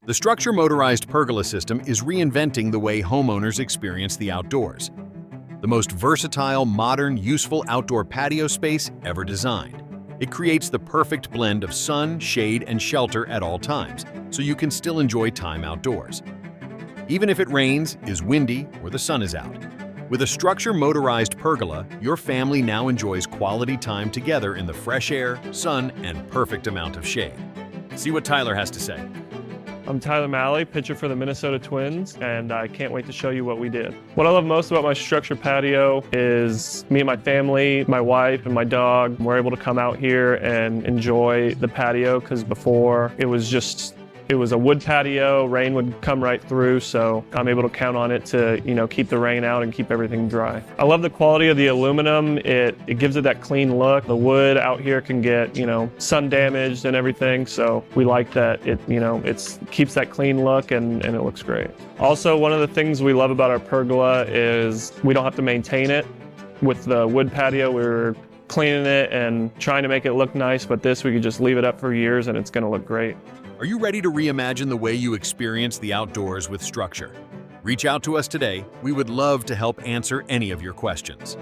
The StruXure motorized pergola system is reinventing the way homeowners experience the outdoors. The most versatile, modern, useful outdoor patio space ever designed. It creates the perfect blend of sun, shade, and shelter at all times, so you can still enjoy time outdoors. Even if it rains, is windy, or the sun is out. With a StruXure motorized pergola, your family now enjoys quality time together in the fresh air, sun, and perfect amount of shade. See what Tyler has to say. I'm Tyler Mahle, pitcher for the Minnesota Twins, and I can't wait to show you what we did. What I love most about my StruXure patio is me and my family, my wife and my dog, we're able to come out here and enjoy the patio, because before it was a wood patio, rain would come right through, so I'm able to count on it to, keep the rain out and keep everything dry. I love the quality of the aluminum. It gives it that clean look. The wood out here can get, sun damaged and everything, so we like that it keeps that clean look and it looks great. Also, one of the things we love about our pergola is we don't have to maintain it. With the wood patio, we're cleaning it and trying to make it look nice, but this we could just leave it up for years and it's gonna look great. Are you ready to reimagine the way you experience the outdoors with StruXure? Reach out to us today. We would love to help answer any of your questions.